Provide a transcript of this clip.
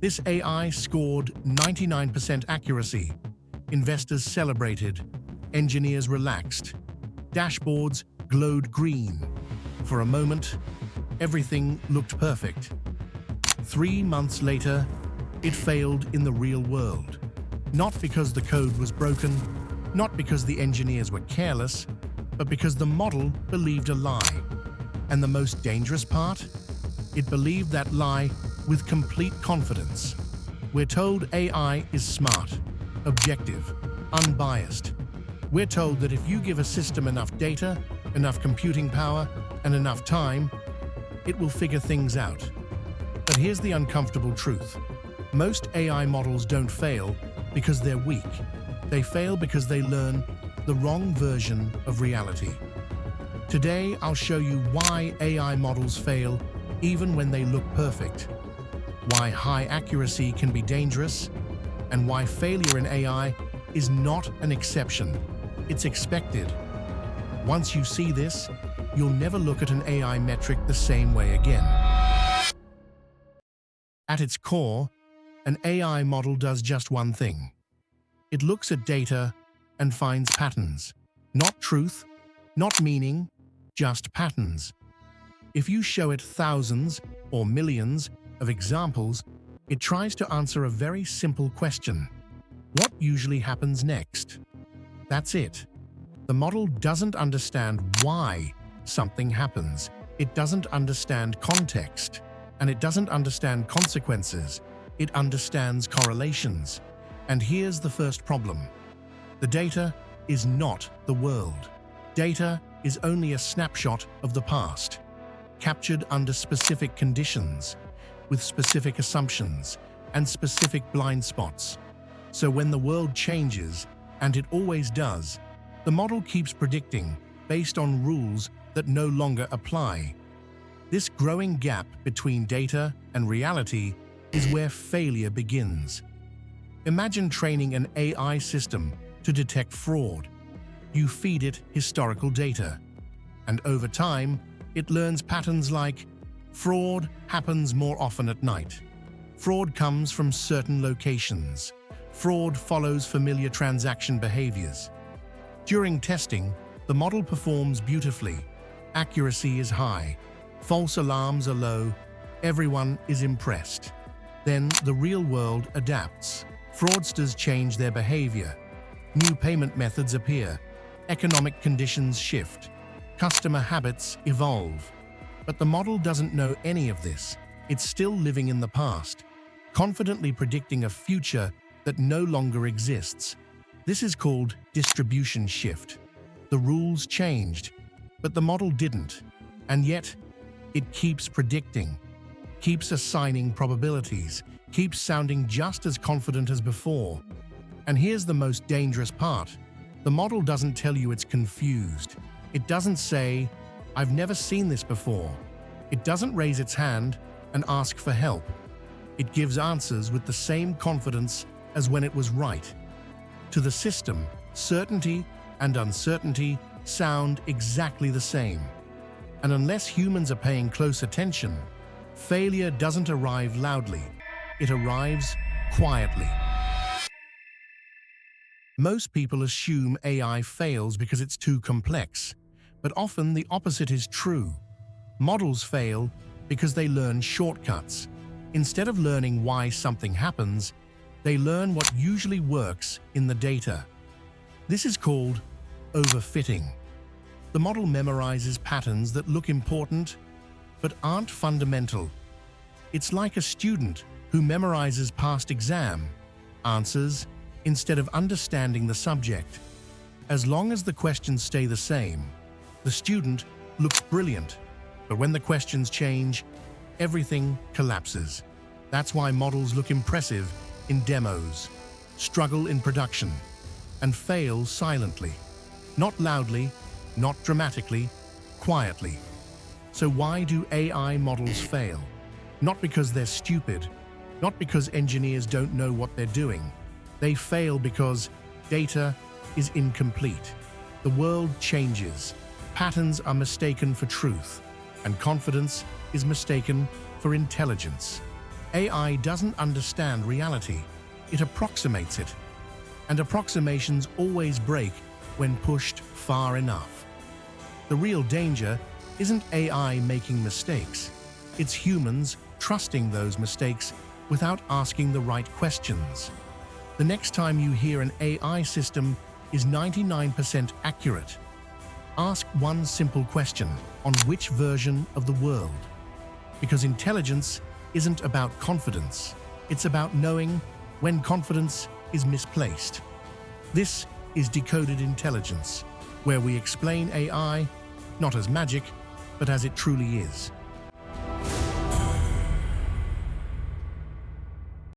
This AI scored 99% accuracy. Investors celebrated. Engineers relaxed. Dashboards glowed green. For a moment, everything looked perfect. 3 months later, it failed in the real world. Not because the code was broken, not because the engineers were careless, but because the model believed a lie. And the most dangerous part? It believed that lie with complete confidence. We're told AI is smart, objective, unbiased. We're told that if you give a system enough data, enough computing power, and enough time, it will figure things out. But here's the uncomfortable truth. Most AI models don't fail because they're weak. They fail because they learn the wrong version of reality. Today, I'll show you why AI models fail even when they look perfect, why high accuracy can be dangerous, and why failure in AI is not an exception. It's expected. Once you see this, you'll never look at an AI metric the same way again. At its core, an AI model does just one thing. It looks at data and finds patterns. Not truth, not meaning, just patterns. If you show it thousands or millions of examples, it tries to answer a very simple question. What usually happens next? That's it. The model doesn't understand why something happens. It doesn't understand context, and it doesn't understand consequences. It understands correlations. And here's the first problem. The data is not the world. Data is only a snapshot of the past, captured under specific conditions, with specific assumptions and specific blind spots. So when the world changes, and it always does, the model keeps predicting based on rules that no longer apply. This growing gap between data and reality is where failure begins. Imagine training an AI system to detect fraud. You feed it historical data, and over time, it learns patterns like fraud happens more often at night. Fraud comes from certain locations. Fraud follows familiar transaction behaviors. During testing, the model performs beautifully. Accuracy is high. False alarms are low. Everyone is impressed. Then the real world adapts. Fraudsters change their behavior. New payment methods appear. Economic conditions shift. Customer habits evolve. But the model doesn't know any of this. It's still living in the past, confidently predicting a future that no longer exists. This is called distribution shift. The rules changed, but the model didn't. And yet, it keeps predicting, keeps assigning probabilities, keeps sounding just as confident as before. And here's the most dangerous part. The model doesn't tell you it's confused. It doesn't say, "I've never seen this before." It doesn't raise its hand and ask for help. It gives answers with the same confidence as when it was right. To the system, certainty and uncertainty sound exactly the same. And unless humans are paying close attention, failure doesn't arrive loudly. It arrives quietly. Most people assume AI fails because it's too complex, but often the opposite is true. Models fail because they learn shortcuts. Instead of learning why something happens, they learn what usually works in the data. This is called overfitting. The model memorizes patterns that look important but aren't fundamental. It's like a student who memorizes past exam answers instead of understanding the subject. As long as the questions stay the same, the student looks brilliant. But when the questions change, everything collapses. That's why models look impressive in demos, struggle in production, and fail silently. Not loudly, not dramatically, quietly. So why do AI models fail? Not because they're stupid, not because engineers don't know what they're doing. They fail because data is incomplete. The world changes. Patterns are mistaken for truth, and confidence is mistaken for intelligence. AI doesn't understand reality. It approximates it. And approximations always break when pushed far enough. The real danger isn't AI making mistakes. It's humans trusting those mistakes without asking the right questions. The next time you hear an AI system is 99% accurate, ask one simple question: on which version of the world? Because intelligence isn't about confidence. It's about knowing when confidence is misplaced. This is Decoded Intelligence, where we explain AI not as magic, but as it truly is.